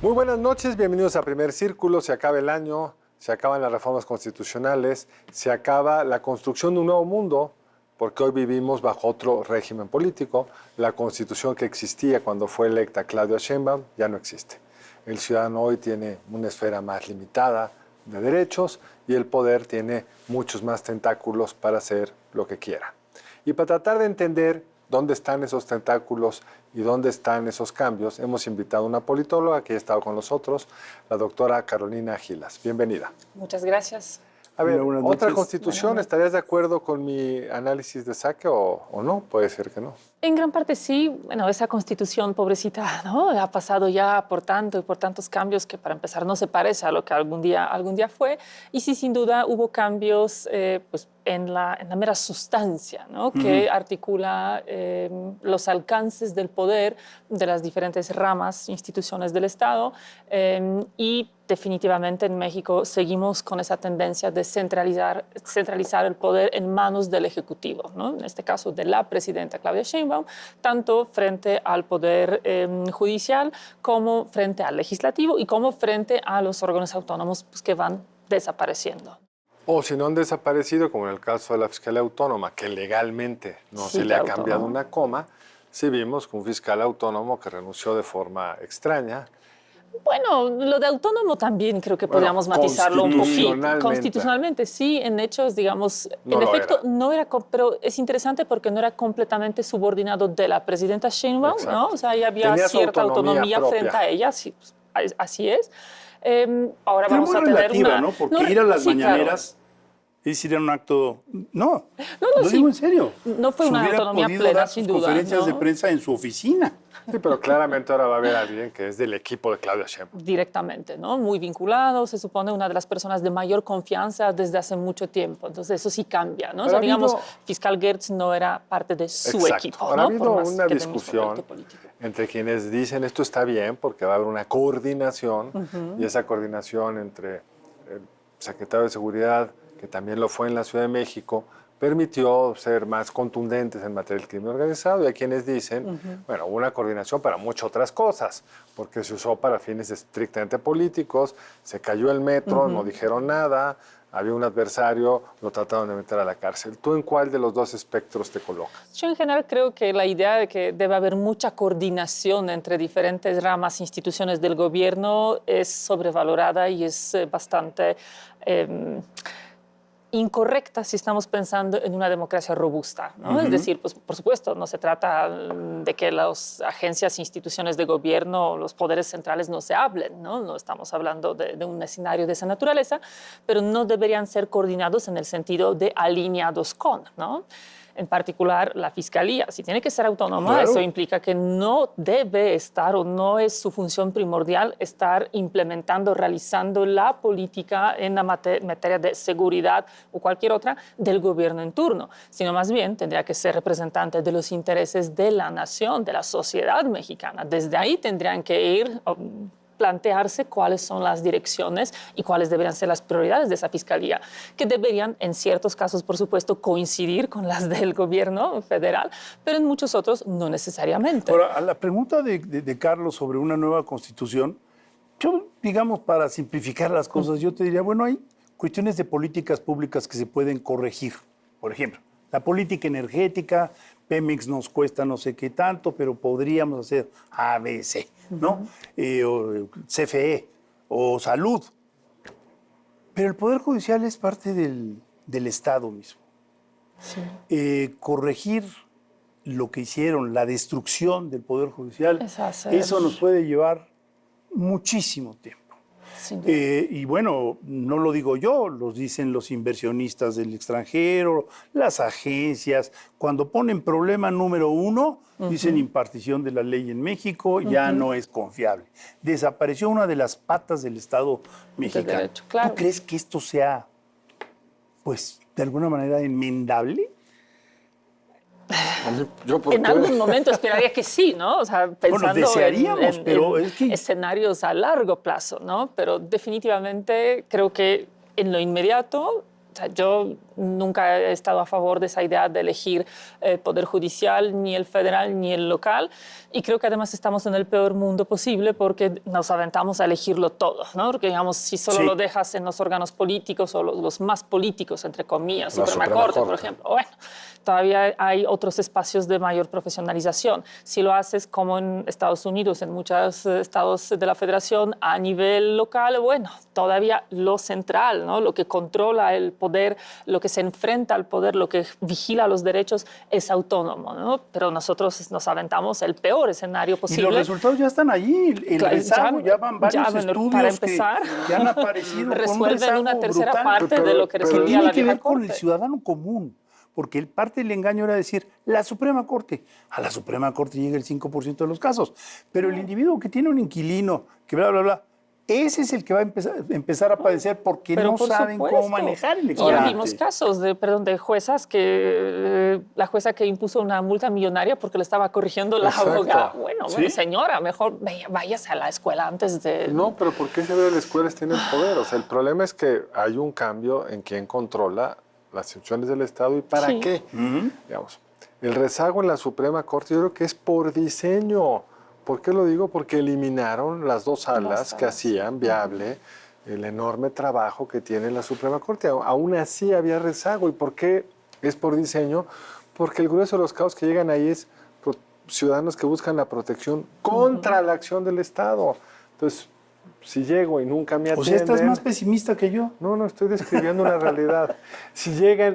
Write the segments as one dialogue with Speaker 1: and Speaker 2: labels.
Speaker 1: Muy buenas noches, bienvenidos a Primer Círculo. Se acaba el año, se acaban las reformas constitucionales, se acaba la construcción de un nuevo mundo, porque hoy vivimos bajo otro régimen político. La constitución que existía cuando fue electa Claudia Sheinbaum ya no existe. El ciudadano hoy tiene una esfera más limitada de derechos y el poder tiene muchos más tentáculos para hacer lo que quiera. Y para tratar de entender dónde están esos tentáculos y dónde están esos cambios, hemos invitado a una politóloga que ha estado con nosotros, la doctora Carolina Gilas. Bienvenida.
Speaker 2: Muchas gracias.
Speaker 1: A ver, ¿otra constitución? ¿Estarías de acuerdo con mi análisis de Saque o no? Puede ser que no.
Speaker 2: En gran parte sí. Bueno, esa constitución, pobrecita, ¿no? Ha pasado ya por tanto y por tantos cambios que para empezar no se parece a lo que algún día fue. Y sí, sin duda, hubo cambios pues, en la mera sustancia, ¿no? Que articula los alcances del poder de las diferentes ramas, instituciones del Estado y definitivamente en México seguimos con esa tendencia de centralizar el poder en manos del Ejecutivo, ¿no? En este caso de la presidenta Claudia Sheinbaum, tanto frente al poder judicial como frente al legislativo y como frente a los órganos autónomos pues, que van desapareciendo.
Speaker 1: O si no han desaparecido, como en el caso de la Fiscalía Autónoma, que legalmente no se le ha cambiado una coma, sí vimos que un fiscal autónomo que renunció de forma extraña.
Speaker 2: Bueno, lo de autónomo también creo que podríamos matizarlo un poquito. Constitucionalmente, sí, en hechos, digamos, en efecto, no era, pero es interesante porque no era completamente subordinado de la presidenta Sheinbaum, ¿no? O sea, ya había cierta autonomía frente a ella, sí, así es. Ahora
Speaker 3: pero
Speaker 2: vamos
Speaker 3: muy
Speaker 2: a tener
Speaker 3: relativa,
Speaker 2: una...
Speaker 3: ¿no? Porque ir a las mañaneras es ir a un acto... No, lo digo en serio.
Speaker 2: No fue una autonomía plena, sin duda.
Speaker 3: Conferencias de prensa en su oficina.
Speaker 1: Sí, pero claramente ahora va a haber alguien que es del equipo de Claudia Sheinbaum.
Speaker 2: Directamente, ¿no? Muy vinculado, se supone una de las personas de mayor confianza desde hace mucho tiempo. Entonces eso sí cambia, ¿no? O sea, digamos, fiscal Gertz no era parte de su equipo.
Speaker 1: Ahora
Speaker 2: ¿no?
Speaker 1: ha habido una discusión entre quienes dicen esto está bien porque va a haber una coordinación y esa coordinación entre el secretario de Seguridad, que también lo fue en la Ciudad de México, permitió ser más contundentes en materia del crimen organizado, y hay quienes dicen, bueno, hubo una coordinación para muchas otras cosas, porque se usó para fines estrictamente políticos, se cayó el metro, no dijeron nada, había un adversario, lo trataron de meter a la cárcel. ¿Tú en cuál de los dos espectros te colocas?
Speaker 2: Yo en general creo que la idea de que debe haber mucha coordinación entre diferentes ramas, instituciones del gobierno es sobrevalorada y es bastante... incorrecta si estamos pensando en una democracia robusta, ¿no? Es decir, pues, por supuesto, no se trata de que las agencias, instituciones de gobierno, los poderes centrales no se hablen, ¿no? No estamos hablando de un escenario de esa naturaleza, pero no deberían ser coordinados en el sentido de alineados con, ¿no? En particular, la Fiscalía, si tiene que ser autónoma, claro, eso implica que no debe estar o no es su función primordial estar implementando, realizando la política en la materia de seguridad o cualquier otra del gobierno en turno, sino más bien tendría que ser representante de los intereses de la nación, de la sociedad mexicana. Desde ahí tendrían que ir... plantearse cuáles son las direcciones y cuáles deberían ser las prioridades de esa fiscalía, que deberían, en ciertos casos, por supuesto, coincidir con las del gobierno federal, pero en muchos otros no necesariamente.
Speaker 3: Ahora, a la pregunta de Carlos sobre una nueva constitución, yo, digamos, para simplificar las cosas, yo te diría, bueno, hay cuestiones de políticas públicas que se pueden corregir. Por ejemplo, la política energética, Pemex nos cuesta no sé qué tanto, pero podríamos hacer ABC, ¿no? O CFE o salud. Pero el Poder Judicial es parte del Estado mismo. Sí. Corregir lo que hicieron, la destrucción del Poder Judicial, eso nos puede llevar muchísimo tiempo. Y bueno, no lo digo yo, lo dicen los inversionistas del extranjero, las agencias. Cuando ponen problema número 1, dicen impartición de la ley en México, ya no es confiable. Desapareció una de las patas del Estado mexicano.
Speaker 2: Derecho, claro.
Speaker 3: ¿Tú crees que esto sea, pues, de alguna manera enmendable?
Speaker 2: En algún momento esperaría que sí, ¿no? O sea, pensando
Speaker 3: desearíamos, pero
Speaker 2: en
Speaker 3: es que...
Speaker 2: escenarios a largo plazo, ¿no? Pero definitivamente creo que en lo inmediato O sea, yo nunca he estado a favor de esa idea de elegir el poder judicial, ni el federal, ni el local. Y creo que además estamos en el peor mundo posible porque nos aventamos a elegirlo todo, ¿no? Porque, digamos, si solo lo dejas en los órganos políticos o los más políticos, entre comillas, Suprema Corte, por ejemplo, bueno, todavía hay otros espacios de mayor profesionalización. Si lo haces como en Estados Unidos, en muchos estados de la federación, a nivel local, bueno, todavía lo central, ¿no? Lo que controla el poder, lo que se enfrenta al poder, lo que vigila los derechos es autónomo, ¿no? Pero nosotros nos aventamos el peor escenario posible.
Speaker 3: Y los resultados ya están allí. El rezago, ya van varios estudios
Speaker 2: para empezar,
Speaker 3: que han aparecido
Speaker 2: resuelven una tercera
Speaker 3: brutal,
Speaker 2: parte de lo que resolvía
Speaker 3: tiene
Speaker 2: la
Speaker 3: que
Speaker 2: vieja
Speaker 3: ver con el
Speaker 2: Corte.
Speaker 3: ciudadano común. Porque el parte del engaño era decir, la Suprema Corte. A la Suprema Corte llega el 5% de los casos. Pero el individuo que tiene un inquilino, que bla, bla, bla, ese es el que va a empezar a padecer porque
Speaker 2: Pero
Speaker 3: no saben cómo manejar el expediente.
Speaker 2: Ya vimos casos de juezas que la jueza que impuso una multa millonaria porque le estaba corrigiendo la abogada. Bueno, señora, mejor váyase a la escuela antes de...
Speaker 1: No, pero ¿por qué siempre las escuelas tienen poder? O sea, el problema es que hay un cambio en quién controla las instituciones del Estado y para qué. Digamos, el rezago en la Suprema Corte yo creo que es por diseño. ¿Por qué lo digo? Porque eliminaron las dos salas que hacían viable el enorme trabajo que tiene la Suprema Corte. Aún así había rezago. ¿Y por qué es por diseño? Porque el grueso de los casos que llegan ahí es ciudadanos que buscan la protección contra la acción del Estado. Entonces, si llego y nunca me atienden...
Speaker 3: O sea, ¿estás más pesimista que yo?
Speaker 1: No, estoy describiendo una realidad. Si llegan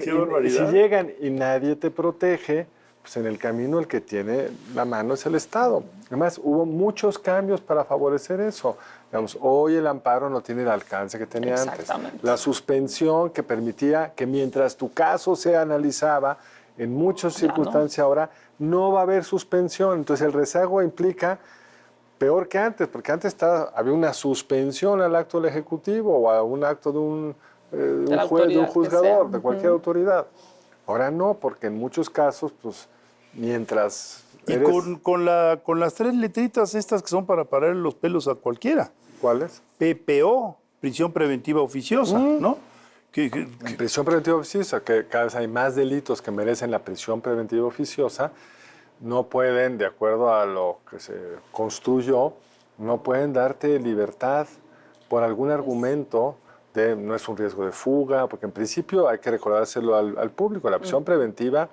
Speaker 1: y nadie te protege, pues en el camino el que tiene la mano es el Estado. Además, hubo muchos cambios para favorecer eso. Digamos, hoy el amparo no tiene el alcance que tenía antes. La suspensión que permitía que mientras tu caso se analizaba, en muchas circunstancias ahora no va a haber suspensión. Entonces el rezago implica peor que antes, porque antes había una suspensión al acto del Ejecutivo o a un acto de un juez, de un juzgador, de cualquier autoridad. Ahora no, porque en muchos casos, pues, mientras
Speaker 3: eres... Y con las tres letritas estas que son para parar los pelos a cualquiera.
Speaker 1: ¿Cuáles?
Speaker 3: PPO, prisión preventiva oficiosa, ¿no?
Speaker 1: En prisión preventiva oficiosa, que cada vez hay más delitos que merecen la prisión preventiva oficiosa, no pueden, de acuerdo a lo que se construyó, no pueden darte libertad por algún argumento de no es un riesgo de fuga, porque en principio hay que recordárselo al público. La prisión preventiva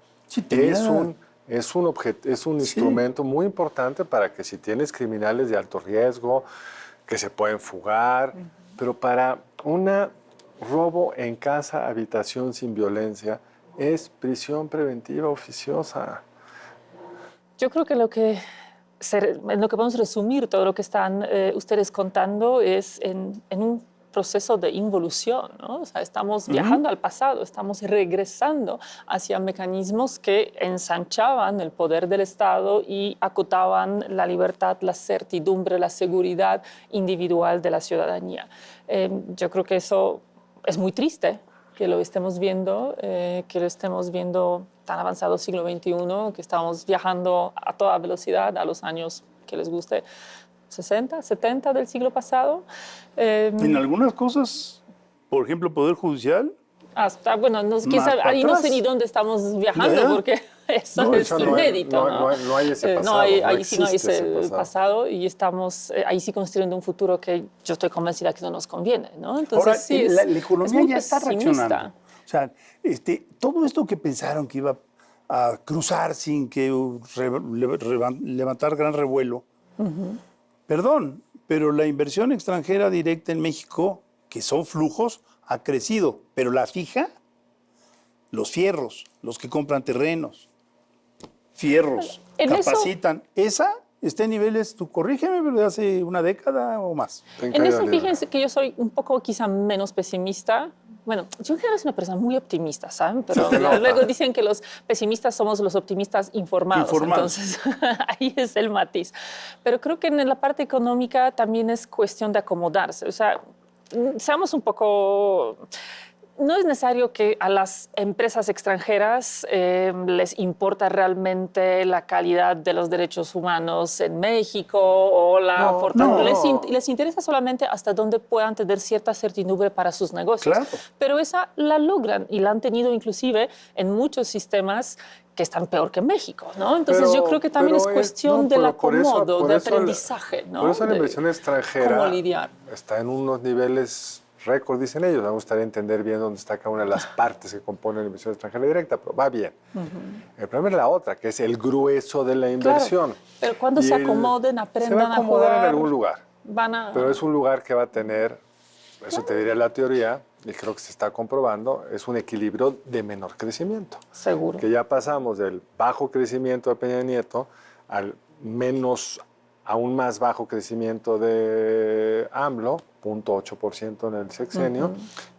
Speaker 1: es un instrumento muy importante para que si tienes criminales de alto riesgo, que se pueden fugar, pero para un robo en casa, habitación sin violencia, es prisión preventiva oficiosa.
Speaker 2: Yo creo que en lo que podemos resumir todo lo que están ustedes contando es en un proceso de involución, ¿no? O sea, estamos viajando al pasado, estamos regresando hacia mecanismos que ensanchaban el poder del Estado y acotaban la libertad, la certidumbre, la seguridad individual de la ciudadanía. Yo creo que eso es muy triste que lo estemos viendo tan avanzado siglo XXI, que estamos viajando a toda velocidad a los años que les guste, 60, 70 del siglo pasado.
Speaker 3: En algunas cosas, por ejemplo, Poder Judicial.
Speaker 2: Hasta, bueno, ahí no sé ni dónde estamos viajando, porque eso es inédito.
Speaker 1: No hay ese pasado.
Speaker 2: Ahí sí no hay ese pasado y estamos ahí sí construyendo un futuro que yo estoy convencida que no nos conviene, ¿no? Entonces,
Speaker 3: ahora,
Speaker 2: sí,
Speaker 3: la economía ya está
Speaker 2: pesimista.
Speaker 3: reaccionando. O sea, todo esto que pensaron que iba a cruzar sin que levantar gran revuelo, perdón, pero la inversión extranjera directa en México, que son flujos, ha crecido, pero la fija, los fierros, los que compran terrenos, fierros, capacitan, esa está en niveles, tú corrígeme, pero de hace una década o más.
Speaker 2: En eso fíjense que yo soy un poco quizá menos pesimista. Bueno, yo creo que soy una persona muy optimista, ¿saben? Pero luego dicen que los pesimistas somos los optimistas informados. Entonces, ahí es el matiz. Pero creo que en la parte económica también es cuestión de acomodarse. O sea, seamos un poco... no es necesario que a las empresas extranjeras les importa realmente la calidad de los derechos humanos en México o la fortaleza. Les interesa solamente hasta dónde puedan tener cierta certidumbre para sus negocios.
Speaker 3: Claro.
Speaker 2: Pero esa la logran y la han tenido inclusive en muchos sistemas que están peor que México, ¿no? Entonces yo creo que también es cuestión del acomodo, de aprendizaje, ¿no?
Speaker 1: Por eso la inversión extranjera
Speaker 2: cómo lidiar.
Speaker 1: está en unos niveles récord, dicen ellos. Me gustaría entender bien dónde está cada una de las partes que componen la inversión extranjera directa, pero va bien. El problema es la otra, que es el grueso de la inversión.
Speaker 2: Claro, pero cuando se acomoden, aprendan a jugar.
Speaker 1: Se va a acomodar en algún lugar.
Speaker 2: Van
Speaker 1: Pero es un lugar que va a tener, eso te diría la teoría, y creo que se está comprobando, es un equilibrio de menor crecimiento.
Speaker 2: Seguro.
Speaker 1: Que ya pasamos del bajo crecimiento de Peña Nieto al aún más bajo crecimiento de AMLO, 0.8% en el sexenio,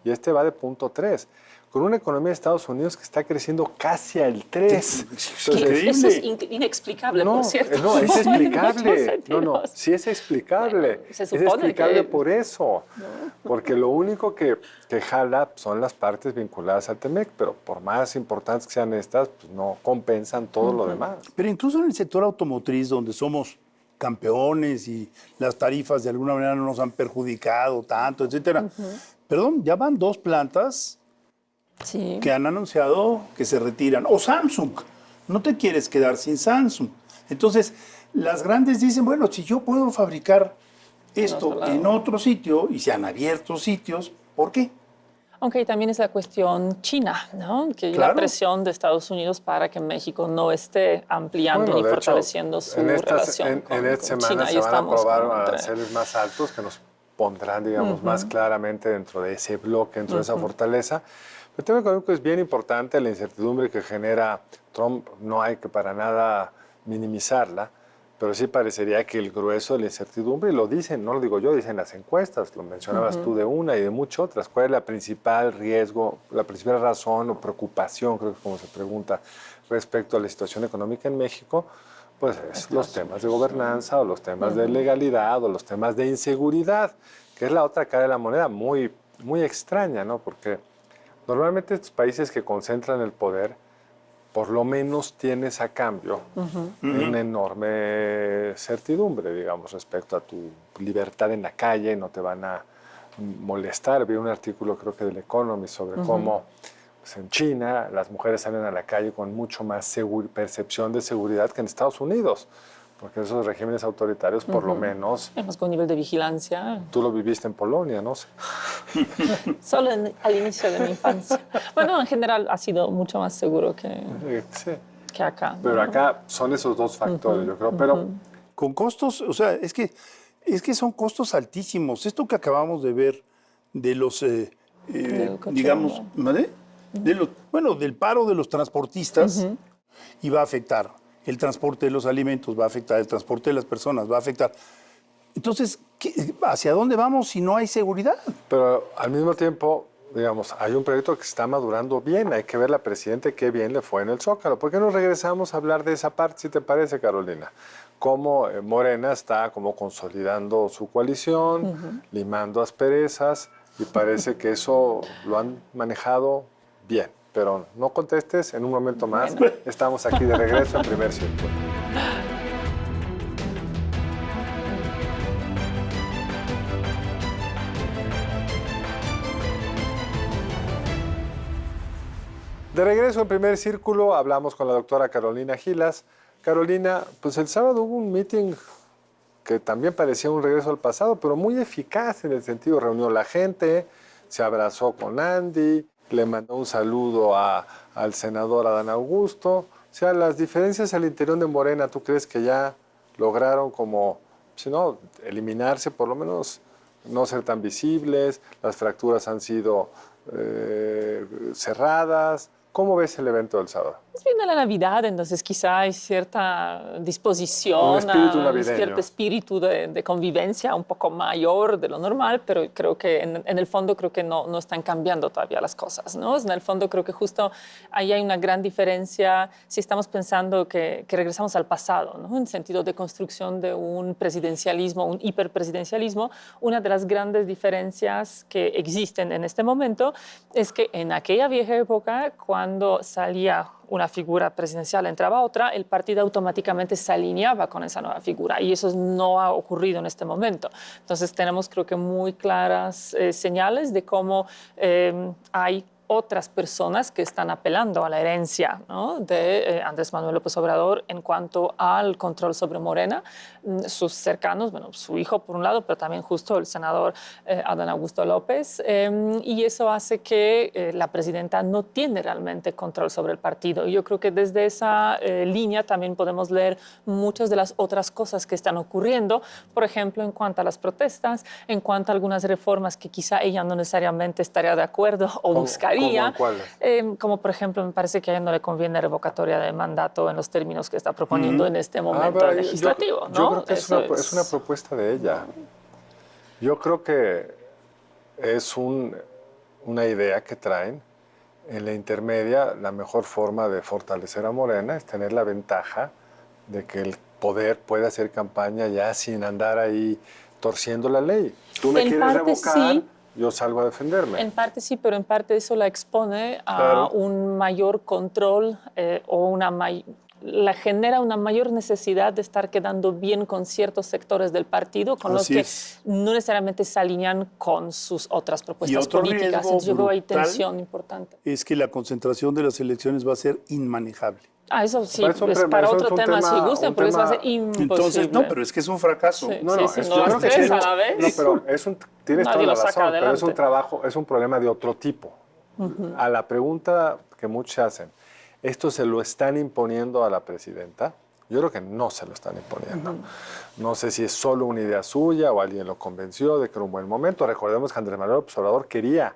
Speaker 1: y este va de 0.3%, con una economía de Estados Unidos que está creciendo casi al 3%.
Speaker 3: Increíble.
Speaker 2: Eso es inexplicable, por cierto.
Speaker 1: No, es explicable.
Speaker 2: No,
Speaker 1: Sí es explicable.
Speaker 2: Bueno, se
Speaker 1: es
Speaker 2: supone
Speaker 1: explicable
Speaker 2: que...
Speaker 1: por eso. Porque lo único que jala son las partes vinculadas al TEMEC, pero por más importantes que sean estas, pues no compensan todo lo demás.
Speaker 3: Pero incluso en el sector automotriz, donde somos campeones y las tarifas de alguna manera no nos han perjudicado tanto, etcétera. Perdón, ya van 2 plantas que han anunciado que se retiran. O Samsung, no te quieres quedar sin Samsung. Entonces, las grandes dicen, bueno, si yo puedo fabricar esto en otro sitio y se han abierto sitios, ¿por qué?
Speaker 2: Aunque también es la cuestión China, ¿no? Que la presión de Estados Unidos para que México no esté ampliando ni fortaleciendo su relación con
Speaker 1: en esta semana
Speaker 2: China.
Speaker 1: se van a aprobar aranceles más altos que nos pondrán, digamos, más claramente dentro de ese bloque, dentro de esa fortaleza. El tema económico es bien importante, la incertidumbre que genera Trump no hay que para nada minimizarla, pero sí parecería que el grueso de la incertidumbre, y lo dicen, no lo digo yo, dicen las encuestas, lo mencionabas tú de una y de muchas otras, ¿cuál es la principal riesgo, la principal razón o preocupación, creo que como se pregunta, respecto a la situación económica en México? Pues es los temas de gobernanza o los temas de legalidad o los temas de inseguridad, que es la otra cara de la moneda muy, muy extraña, ¿no? Porque normalmente estos países que concentran el poder, por lo menos tienes a cambio una enorme certidumbre, digamos, respecto a tu libertad en la calle, no te van a molestar. Vi un artículo, creo que del Economist, sobre cómo pues, en China las mujeres salen a la calle con mucho más percepción de seguridad que en Estados Unidos, porque esos regímenes autoritarios, por lo menos...
Speaker 2: Además, con nivel de vigilancia.
Speaker 1: Tú lo viviste en Polonia, no sé.
Speaker 2: Solo al inicio de mi infancia. Bueno, en general ha sido mucho más seguro que acá.
Speaker 1: Pero acá son esos dos factores, yo creo. Pero
Speaker 3: con costos, o sea, es que son costos altísimos. Esto que acabamos de ver de los, digamos, ¿vale? Del paro de los transportistas, y va a afectar. El transporte de los alimentos va a afectar, el transporte de las personas va a afectar. Entonces, ¿hacia dónde vamos si no hay seguridad?
Speaker 1: Pero al mismo tiempo, digamos, hay un proyecto que está madurando bien. Hay que ver la Presidente qué bien le fue en el Zócalo. ¿Por qué no regresamos a hablar de esa parte, si te parece, Carolina? Cómo Morena está como consolidando su coalición, limando asperezas, y parece que eso lo han manejado bien. Pero no contestes, en un momento más estamos aquí de regreso en Primer Círculo. De regreso en Primer Círculo hablamos con la doctora Carolina Gilas. Carolina, pues el sábado hubo un meeting que también parecía un regreso al pasado, pero muy eficaz en el sentido, reunió la gente, se abrazó con Andy, le mandó un saludo al senador Adán Augusto. O sea, las diferencias al interior de Morena, ¿tú crees que ya lograron como, si no, eliminarse, por lo menos no ser tan visibles? Las fracturas han sido cerradas. ¿Cómo ves el evento del sábado?
Speaker 2: Viene la Navidad, entonces quizá hay cierta disposición,
Speaker 1: Un espíritu navideño.
Speaker 2: cierto espíritu de convivencia un poco mayor de lo normal, pero creo que en el fondo creo que no están cambiando todavía las cosas, ¿no? En el fondo creo que justo ahí hay una gran diferencia si estamos pensando que regresamos al pasado, ¿no? En sentido de construcción de un presidencialismo, un hiperpresidencialismo. Una de las grandes diferencias que existen en este momento es que en aquella vieja época, cuando salía una figura presidencial, entraba otra, el partido automáticamente se alineaba con esa nueva figura y eso no ha ocurrido en este momento. Entonces tenemos creo que muy claras señales de cómo hay otras personas que están apelando a la herencia, ¿no?, de Andrés Manuel López Obrador en cuanto al control sobre Morena, sus cercanos, bueno, su hijo por un lado, pero también justo el senador Adán Augusto López, y eso hace que la presidenta no tiene realmente control sobre el partido. Y yo creo que desde esa línea también podemos leer muchas de las otras cosas que están ocurriendo, por ejemplo, en cuanto a las protestas, en cuanto a algunas reformas que quizá ella no necesariamente estaría de acuerdo o buscaría.
Speaker 1: ¿Cómo cuáles?
Speaker 2: Como por ejemplo, me parece que a ella no le conviene revocatoria de mandato en los términos que está proponiendo en este momento legislativo, ¿no?
Speaker 1: Yo creo que es una propuesta de ella. Yo creo que es una idea que traen. En la intermedia, la mejor forma de fortalecer a Morena es tener la ventaja de que el poder puede hacer campaña ya sin andar ahí torciendo la ley. Tú me
Speaker 2: En
Speaker 1: quieres
Speaker 2: parte
Speaker 1: revocar,
Speaker 2: sí.
Speaker 1: yo salgo a defenderme.
Speaker 2: En parte sí, pero en parte eso la expone a
Speaker 3: Claro.
Speaker 2: un mayor control o la genera una mayor necesidad de estar quedando bien con ciertos sectores del partido con los
Speaker 3: Así
Speaker 2: que
Speaker 3: es.
Speaker 2: no necesariamente se alinean con sus otras propuestas
Speaker 3: otro
Speaker 2: políticas.
Speaker 3: riesgo
Speaker 2: Entonces yo veo ahí
Speaker 3: brutal
Speaker 2: tensión importante.
Speaker 3: Es que la concentración de las elecciones va a ser inmanejable.
Speaker 2: Eso sí,
Speaker 1: Pero
Speaker 2: es para
Speaker 1: eso
Speaker 2: otro
Speaker 1: es un
Speaker 2: tema, si
Speaker 1: tema-
Speaker 2: gustan,
Speaker 1: un
Speaker 2: porque eso va a ser
Speaker 1: tema-
Speaker 2: imposible.
Speaker 3: Entonces, no, pero es que es un fracaso.
Speaker 2: Sí.
Speaker 1: No,
Speaker 2: no,
Speaker 1: yo
Speaker 2: las
Speaker 1: creo que
Speaker 2: tres
Speaker 1: sí,
Speaker 2: a la vez.
Speaker 1: No, pero tienes
Speaker 2: Nadie
Speaker 1: toda la
Speaker 2: lo saca
Speaker 1: razón, pero es
Speaker 2: adelante.
Speaker 1: un trabajo, es un problema de otro tipo. A la pregunta que muchos hacen, ¿esto se lo están imponiendo a la presidenta? Yo creo que no se lo están imponiendo. No sé si es solo una idea suya o alguien lo convenció de que era un buen momento. Recordemos que Andrés Manuel López Obrador quería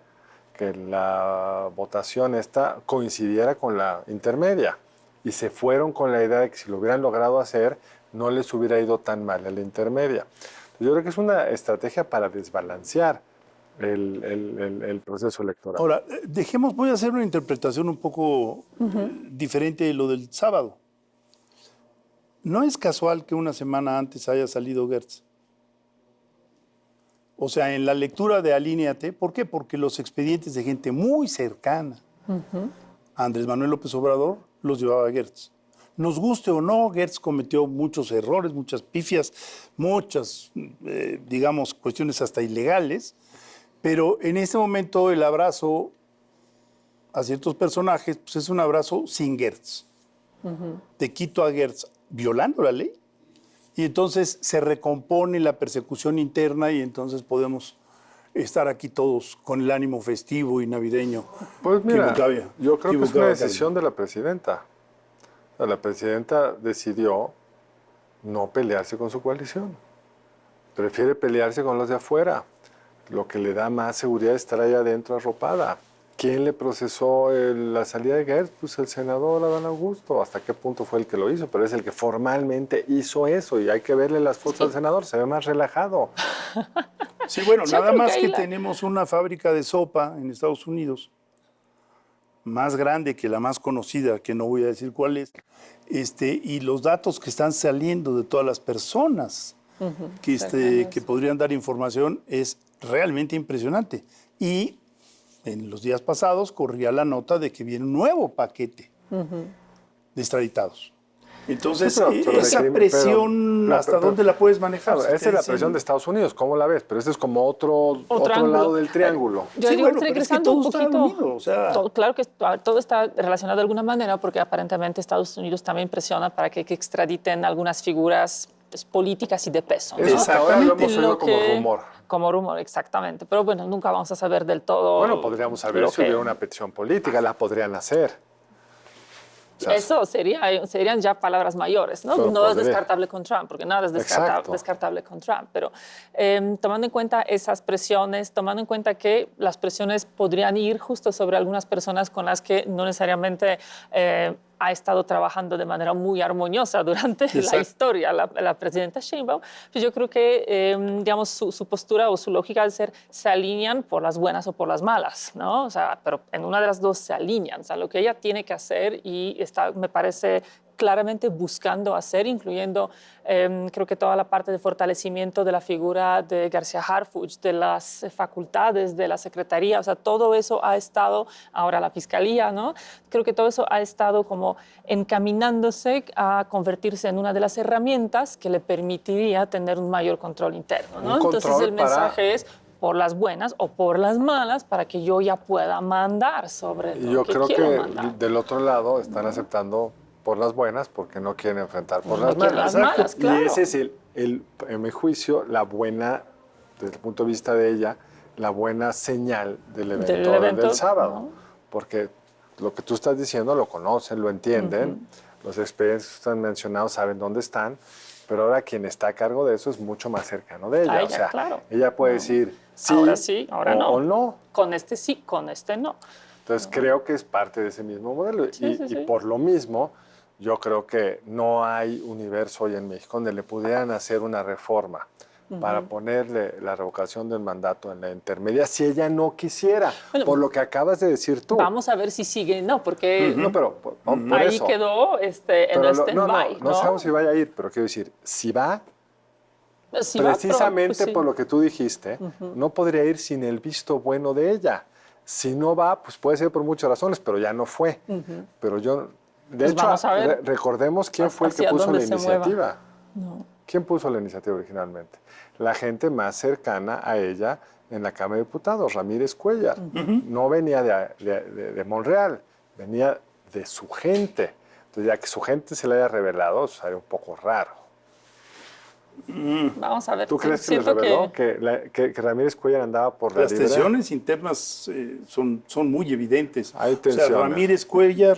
Speaker 1: que la votación esta coincidiera con la intermedia y se fueron con la idea de que si lo hubieran logrado hacer, no les hubiera ido tan mal en la intermedia. Yo creo que es una estrategia para desbalancear el proceso electoral.
Speaker 3: Ahora, voy a hacer una interpretación un poco diferente de lo del sábado. No es casual que una semana antes haya salido Gertz. O sea, en la lectura de Alíneate, ¿por qué? Porque los expedientes de gente muy cercana a Andrés Manuel López Obrador los llevaba Gertz. Nos guste o no, Gertz cometió muchos errores, muchas pifias, muchas, digamos, cuestiones hasta ilegales, pero en este momento el abrazo a ciertos personajes pues es un abrazo sin Gertz. Te quito a Gertz violando la ley y entonces se recompone la persecución interna y entonces podemos estar aquí todos con el ánimo festivo y navideño.
Speaker 1: Pues mira, yo creo que es una
Speaker 3: evocaba
Speaker 1: decisión de la presidenta. O sea, la presidenta decidió no pelearse con su coalición. Prefiere pelearse con los de afuera. Lo que le da más seguridad es estar ahí adentro arropada. ¿Quién le procesó la salida de Gertz? Pues el senador Adán Augusto. ¿Hasta qué punto fue el que lo hizo? Pero es el que formalmente hizo eso y hay que verle las fotos al senador. Se ve más relajado.
Speaker 3: Sí, bueno,
Speaker 2: Yo
Speaker 3: nada
Speaker 2: creo
Speaker 3: más
Speaker 2: que
Speaker 3: que
Speaker 2: ahí
Speaker 3: tenemos una fábrica de sopa en Estados Unidos, más grande que la más conocida, que no voy a decir cuál es, y los datos que están saliendo de todas las personas que podrían dar información es realmente impresionante. Y en los días pasados corría la nota de que viene un nuevo paquete de extraditados. Entonces,
Speaker 1: Sí, pero
Speaker 3: esa
Speaker 1: de crimen,
Speaker 3: presión,
Speaker 1: pero-
Speaker 3: ¿hasta
Speaker 1: pero-
Speaker 3: dónde la puedes manejar?
Speaker 1: Claro, esa es la presión de Estados Unidos. ¿Cómo la ves? Pero este es como otro
Speaker 2: ángulo.
Speaker 1: lado del triángulo.
Speaker 2: Yo
Speaker 3: Sí,
Speaker 2: digo,
Speaker 3: bueno, pero es que
Speaker 2: regresando
Speaker 3: todo
Speaker 2: un
Speaker 3: está
Speaker 2: poquito.
Speaker 3: unido, o sea.
Speaker 2: Claro que todo está relacionado de alguna manera, porque aparentemente Estados Unidos también presiona para que extraditen algunas figuras pues, políticas y de peso, ¿no?
Speaker 1: Eso hasta ahora lo hemos
Speaker 2: Lo
Speaker 1: oído como
Speaker 2: que-
Speaker 1: rumor.
Speaker 2: Como rumor, exactamente. Pero bueno, nunca vamos a saber del todo.
Speaker 1: Bueno, podríamos saber
Speaker 2: lo
Speaker 1: si hubiera una petición política, la podrían hacer. O sea,
Speaker 2: Eso serían ya palabras mayores, ¿no?
Speaker 1: Pero
Speaker 2: No es
Speaker 1: podría.
Speaker 2: descartable con Trump, porque nada es
Speaker 1: Exacto.
Speaker 2: descartable con Trump. Pero tomando en cuenta esas presiones, tomando en cuenta que las presiones podrían ir justo sobre algunas personas con las que no necesariamente ha estado trabajando de manera muy armoniosa durante la historia, la presidenta Sheinbaum, pues yo creo que, digamos, su postura o su lógica de ser se alinean por las buenas o por las malas, ¿no? O sea, pero en una de las dos se alinean. O sea, lo que ella tiene que hacer y está, me parece, claramente buscando hacer, incluyendo creo que toda la parte de fortalecimiento de la figura de García Harfuch, de las facultades de la Secretaría, o sea, todo eso ha estado, ahora la Fiscalía, ¿no? Creo que todo eso ha estado como encaminándose a convertirse en una de las herramientas que le permitiría tener un mayor control interno, ¿no? Entonces el mensaje es por las buenas o por las malas para que yo ya pueda mandar sobre lo que quiero
Speaker 1: creo que
Speaker 2: mandar.
Speaker 1: del otro lado están aceptando por las buenas porque no quieren enfrentar por las
Speaker 2: quieren
Speaker 1: malas.
Speaker 2: las malas, claro.
Speaker 1: Y ese es, en mi juicio, la buena, desde el punto de vista de ella, la buena señal del evento del sábado.
Speaker 2: ¿no?
Speaker 1: Porque lo que tú estás diciendo lo conocen, lo entienden, los expertos que están mencionados saben dónde están, pero ahora quien está a cargo de eso es mucho más cercano de ella.
Speaker 2: A ella,
Speaker 1: o sea,
Speaker 2: claro.
Speaker 1: ella puede decir sí,
Speaker 2: ahora no.
Speaker 1: O no.
Speaker 2: Con este sí, con este no.
Speaker 1: Entonces creo que es parte de ese mismo modelo. Y por lo mismo, yo creo que no hay universo hoy en México donde le pudieran hacer una reforma para ponerle la revocación del mandato en la intermedia si ella no quisiera, bueno, por lo que acabas de decir tú.
Speaker 2: Vamos a ver si sigue, no, porque
Speaker 1: no, pero por
Speaker 2: ahí
Speaker 1: eso.
Speaker 2: Quedó en el stand-by.
Speaker 1: No sabemos si vaya a ir, pero quiero decir, si va,
Speaker 2: si
Speaker 1: precisamente
Speaker 2: va, pues
Speaker 1: por lo que tú dijiste, no podría ir sin el visto bueno de ella. Si no va, pues puede ser por muchas razones, pero ya no fue. Pero yo, de
Speaker 2: pues
Speaker 1: hecho, recordemos quién fue el que puso la iniciativa.
Speaker 2: No.
Speaker 1: ¿Quién puso la iniciativa originalmente? La gente más cercana a ella en la Cámara de Diputados, Ramírez Cuellar. No venía de Monreal, venía de su gente. Entonces, ya que su gente se le haya revelado, sería un poco raro.
Speaker 2: Vamos a ver.
Speaker 1: ¿Tú crees que les reveló que Ramírez Cuellar andaba por la libre?
Speaker 3: Las tensiones internas son muy evidentes.
Speaker 1: Hay tensiones.
Speaker 3: O sea, Ramírez Cuellar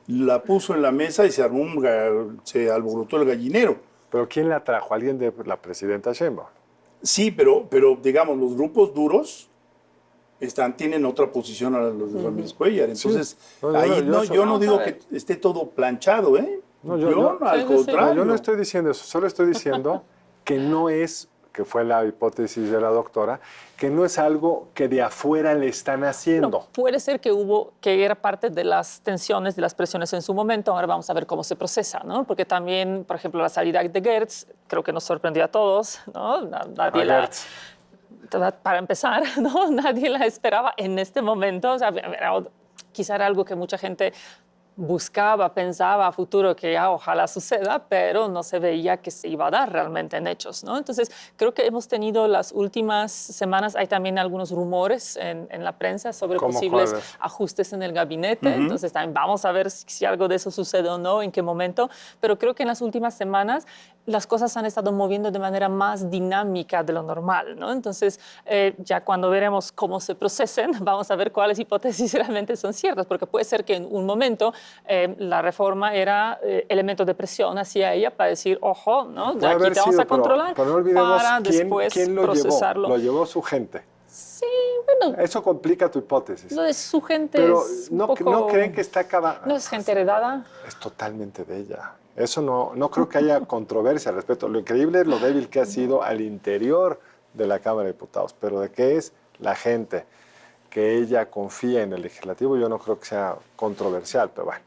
Speaker 3: la puso en la mesa y se alborotó el gallinero.
Speaker 1: ¿Pero quién la trajo? ¿Alguien de la presidenta Sheinbaum?
Speaker 3: Sí, pero digamos, los grupos duros tienen otra posición a los de Ramírez Cuellar. Entonces, yo no digo que esté todo planchado, ¿eh?
Speaker 1: No,
Speaker 3: al contrario.
Speaker 1: Yo no estoy diciendo eso, solo estoy diciendo que no es, que fue la hipótesis de la doctora, que no es algo que de afuera le están haciendo.
Speaker 2: No, puede ser que era parte de las tensiones, de las presiones en su momento. Ahora vamos a ver cómo se procesa, ¿no? Porque también, por ejemplo, la salida de Gertz, creo que nos sorprendió a todos, ¿no? Para empezar, ¿no? Nadie la esperaba en este momento. O sea, quizá era algo que mucha gente buscaba, pensaba a futuro que ojalá suceda, pero no se veía que se iba a dar realmente en hechos, ¿no? Entonces, creo que hemos tenido las últimas semanas, hay también algunos rumores en la prensa sobre posibles ajustes en el gabinete, entonces también vamos a ver si algo de eso sucede o no, en qué momento, pero creo que en las últimas semanas las cosas se han estado moviendo de manera más dinámica de lo normal, ¿no? Entonces, ya cuando veremos cómo se procesen, vamos a ver cuáles hipótesis realmente son ciertas, porque puede ser que en un momento la reforma era elemento de presión hacia ella para decir, ojo, ¿no? De aquí te vamos a controlar,
Speaker 1: pero no olvidemos
Speaker 2: para después
Speaker 1: quién lo
Speaker 2: procesarlo.
Speaker 1: Lo llevó su gente.
Speaker 2: Sí, bueno.
Speaker 1: Eso complica tu hipótesis.
Speaker 2: Lo de su gente
Speaker 1: pero
Speaker 2: es
Speaker 1: no,
Speaker 2: un poco,
Speaker 1: no creen que está acabando.
Speaker 2: ¿No es gente heredada?
Speaker 1: Es totalmente de ella. Eso no creo que haya controversia al respecto. Lo increíble es lo débil que ha sido al interior de la Cámara de Diputados, pero de qué es la gente que ella confía en el legislativo, yo no creo que sea controversial, pero bueno.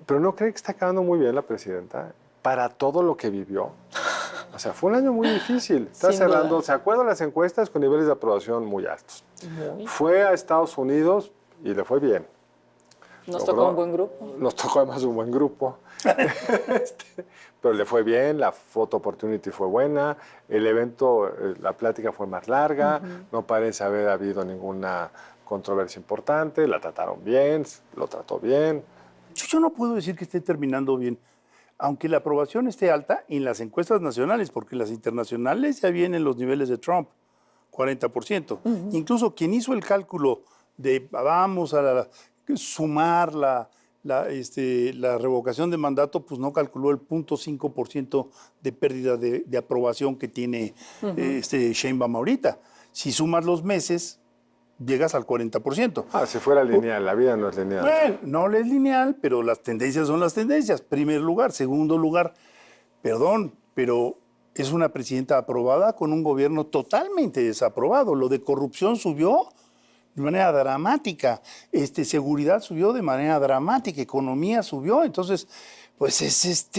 Speaker 1: Pero no cree que está acabando muy bien la presidenta para todo lo que vivió. O sea, fue un año muy difícil. Está cerrando, ¿se acuerdan las encuestas con niveles de aprobación muy altos? Fue a Estados Unidos y le fue bien.
Speaker 2: Nos tocó un buen grupo.
Speaker 1: Nos tocó además un buen grupo. Pero le fue bien, la photo opportunity fue buena, el evento, la plática fue más larga, no parece haber habido ninguna controversia importante, la trataron bien, lo trató bien.
Speaker 3: Yo no puedo decir que esté terminando bien, aunque la aprobación esté alta en las encuestas nacionales, porque las internacionales ya vienen los niveles de Trump, 40%. Incluso quien hizo el cálculo de vamos a sumar la revocación de mandato, pues no calculó el 0.5% de pérdida de aprobación que tiene Sheinbaum ahorita. Si sumas los meses, llegas al 40%.
Speaker 1: Si fuera lineal, la vida no es lineal.
Speaker 3: Bueno, no es lineal, pero las tendencias son las tendencias. Primer lugar, segundo lugar, perdón, pero es una presidenta aprobada con un gobierno totalmente desaprobado. Lo de corrupción subió de manera dramática, seguridad subió de manera dramática, economía subió, entonces, pues es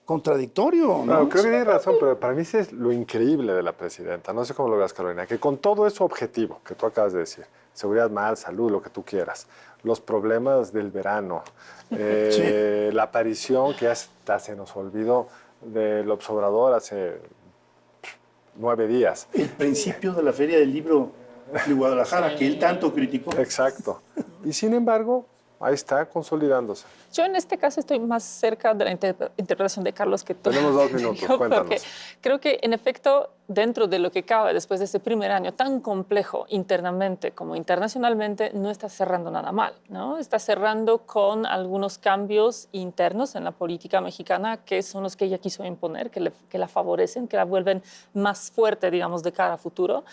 Speaker 3: contradictorio, ¿no?
Speaker 1: Claro, creo que tienes razón, pero para mí ese es lo increíble de la presidenta. No sé cómo lo veas, Carolina, que con todo eso objetivo que tú acabas de decir, seguridad mal, salud, lo que tú quieras, los problemas del verano, la aparición que hasta se nos olvidó del Obrador hace 9 días.
Speaker 3: El principio de la Feria del Libro de Guadalajara, que él tanto criticó.
Speaker 1: Exacto. Y sin embargo, ahí está consolidándose.
Speaker 2: Yo en este caso estoy más cerca de la interpretación de Carlos que tú.
Speaker 1: Tenemos 2 minutos, cuéntanos.
Speaker 2: Porque creo que, en efecto, dentro de lo que cabe después de ese primer año tan complejo internamente como internacionalmente, no está cerrando nada mal, ¿no? Está cerrando con algunos cambios internos en la política mexicana que son los que ella quiso imponer, que la favorecen, que la vuelven más fuerte, digamos, de cara a futuro.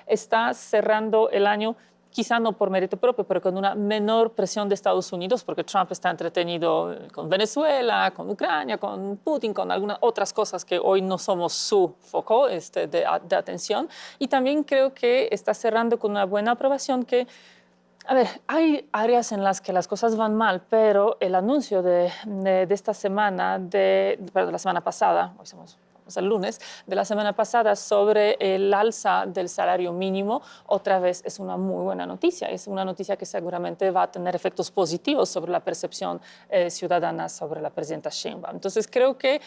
Speaker 2: Está cerrando el año quizá no por mérito propio, pero con una menor presión de Estados Unidos, porque Trump está entretenido con Venezuela, con Ucrania, con Putin, con algunas otras cosas que hoy no somos su foco de atención. Y también creo que está cerrando con una buena aprobación que, a ver, hay áreas en las que las cosas van mal, pero el anuncio de esta semana, de la semana pasada, hoy somos el lunes, de la semana pasada sobre el alza del salario mínimo, otra vez es una muy buena noticia. Es una noticia que seguramente va a tener efectos positivos sobre la percepción ciudadana sobre la presidenta Sheinbaum. Entonces creo que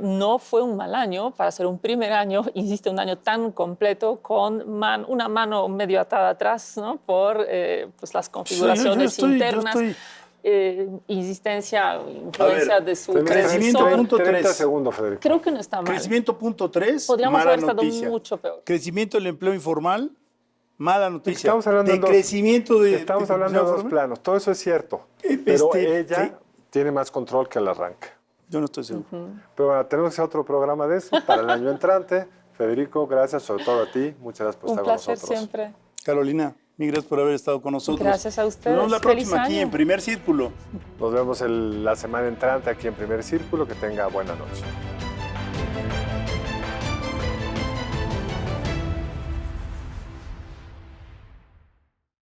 Speaker 2: no fue un mal año para ser un primer año, insisto, un año tan completo con una mano medio atada atrás, ¿no? Por pues las configuraciones internas. Insistencia, influencia de su
Speaker 3: crecimiento punto
Speaker 1: 30 segundos, Federico.
Speaker 2: Creo que no está mal.
Speaker 3: Crecimiento punto 3,
Speaker 2: podríamos
Speaker 3: mala
Speaker 2: haber estado
Speaker 3: noticia.
Speaker 2: mucho peor.
Speaker 3: Crecimiento del empleo informal, mala noticia.
Speaker 1: Estamos hablando
Speaker 3: Estamos
Speaker 1: hablando de dos planos. Todo eso es cierto. Pero ella tiene más control que el arranque.
Speaker 3: Yo no estoy seguro.
Speaker 1: Pero bueno, tenemos que hacer otro programa de eso para el año entrante. Federico, gracias, sobre todo a ti. Muchas gracias por estar con nosotros.
Speaker 2: Un placer siempre.
Speaker 3: Carolina, mil gracias por haber estado con nosotros.
Speaker 2: Gracias a ustedes.
Speaker 3: Nos vemos la próxima aquí en Primer Círculo.
Speaker 1: Nos vemos la semana entrante aquí en Primer Círculo. Que tenga buena noche.